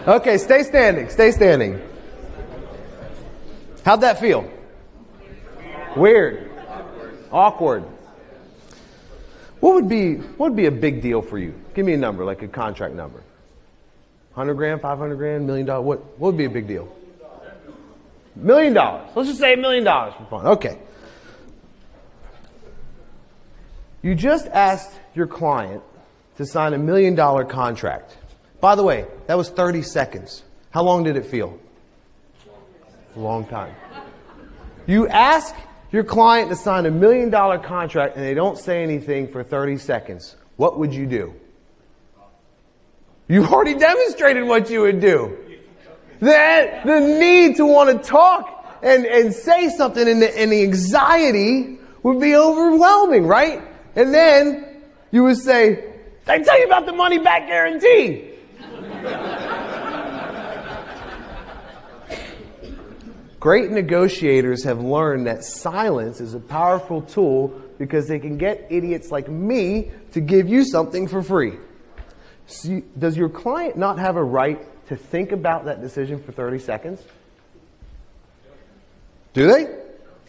Okay, stay standing. Stay standing. How'd that feel? Weird. Awkward. What would be a big deal for you? Give me a number, like a contract number. 100 grand, 500 grand, $1 million. What would be a big deal? $1 million. Let's just say $1 million for fun. Okay. You just asked your client to sign a $1 million contract. By the way, that was 30 seconds. How long did it feel? A long time. You ask your client to sign a $1 million contract and they don't say anything for 30 seconds. What would you do? You've already demonstrated what you would do. The need to want to talk and say something and the anxiety would be overwhelming, right? And then you would say, did I tell you about the money back guarantee? Great negotiators have learned that silence is a powerful tool because they can get idiots like me to give you something for free. So does your client not have a right to think about that decision for 30 seconds? Do they?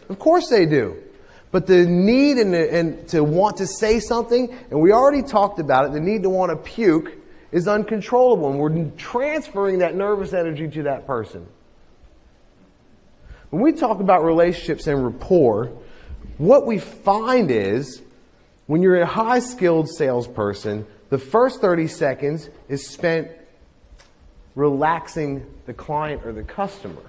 Of course they do. But the need and to want to say something, and we already talked about it, the need to want to puke is uncontrollable. And we're transferring that nervous energy to that person. When we talk about relationships and rapport, what we find is when you're a high-skilled salesperson, the first 30 seconds is spent relaxing the client or the customer.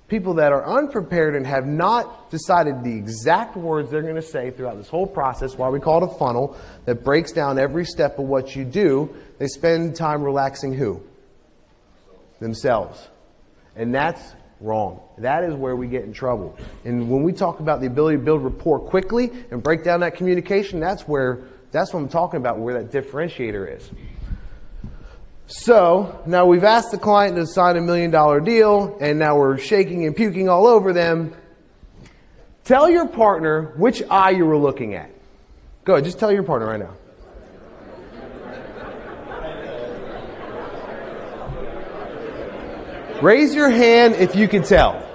People that are unprepared and have not decided the exact words they're going to say throughout this whole process, why we call it a funnel, that breaks down every step of what you do, they spend time relaxing who? Themselves. And that's wrong. That is where we get in trouble. And when we talk about the ability to build rapport quickly and break down that communication, that's what I'm talking about, where that differentiator is. So, now we've asked the client to sign a $1 million deal, and now we're shaking and puking all over them. Tell your partner which eye you were looking at. Go ahead, just tell your partner right now. Raise your hand if you can tell.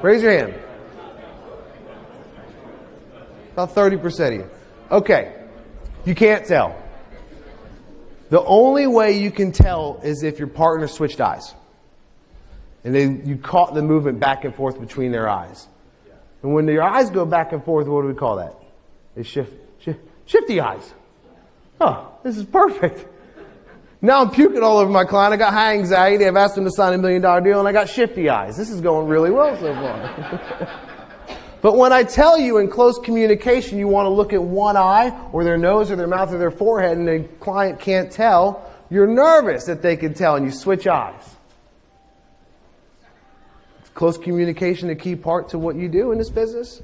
Raise your hand. About 30% of you. Okay. You can't tell. The only way you can tell is if your partner switched eyes. And then you caught the movement back and forth between their eyes. And when their eyes go back and forth, what do we call that? They shifty eyes. Oh, this is perfect. Now I'm puking all over my client. I got high anxiety. I've asked him to sign a $1 million deal, and I got shifty eyes. This is going really well so far. But when I tell you in close communication you want to look at one eye, or their nose, or their mouth, or their forehead, and the client can't tell, you're nervous that they can tell, and you switch eyes. Is close communication a key part to what you do in this business?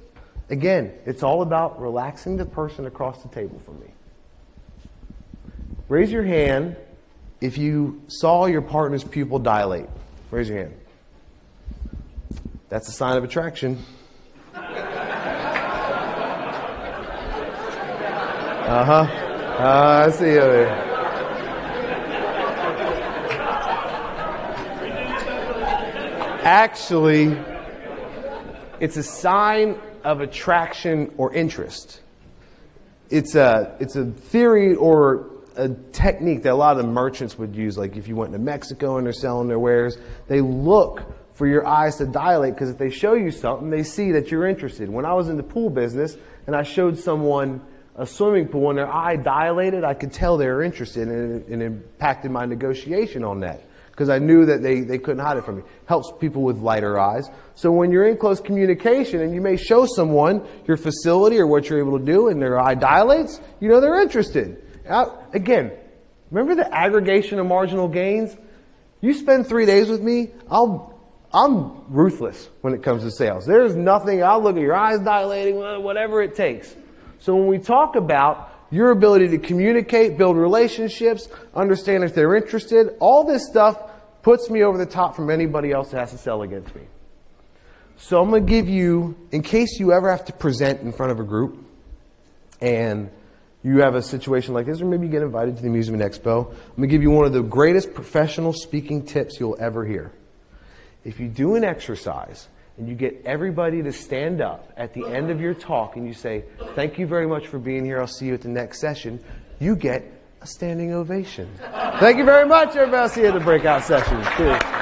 Again, it's all about relaxing the person across the table from me. Raise your hand if you saw your partner's pupil dilate. Raise your hand. That's a sign of attraction. I see you there. Actually, it's a sign of attraction or interest. It's a theory or a technique that a lot of the merchants would use. Like if you went to Mexico and they're selling their wares, they look for your eyes to dilate, because if they show you something, they see that you're interested. When I was in the pool business and I showed someone a swimming pool and their eye dilated, I could tell they were interested, and it impacted my negotiation on that, because I knew that they couldn't hide it from me. Helps people with lighter eyes. So when you're in close communication and you may show someone your facility or what you're able to do and their eye dilates, you know they're interested. Again, remember the aggregation of marginal gains? You spend 3 days with me, I'm ruthless when it comes to sales. There's nothing, I'll look at your eyes dilating, whatever it takes. So when we talk about your ability to communicate, build relationships, understand if they're interested, all this stuff puts me over the top from anybody else that has to sell against me. So I'm going to give you, in case you ever have to present in front of a group and you have a situation like this, or maybe you get invited to the Amusement Expo, I'm going to give you one of the greatest professional speaking tips you'll ever hear. If you do an exercise and you get everybody to stand up at the end of your talk and you say, thank you very much for being here, I'll see you at the next session, you get a standing ovation. Thank you very much, everybody. I'll see you at the breakout session. Cheers.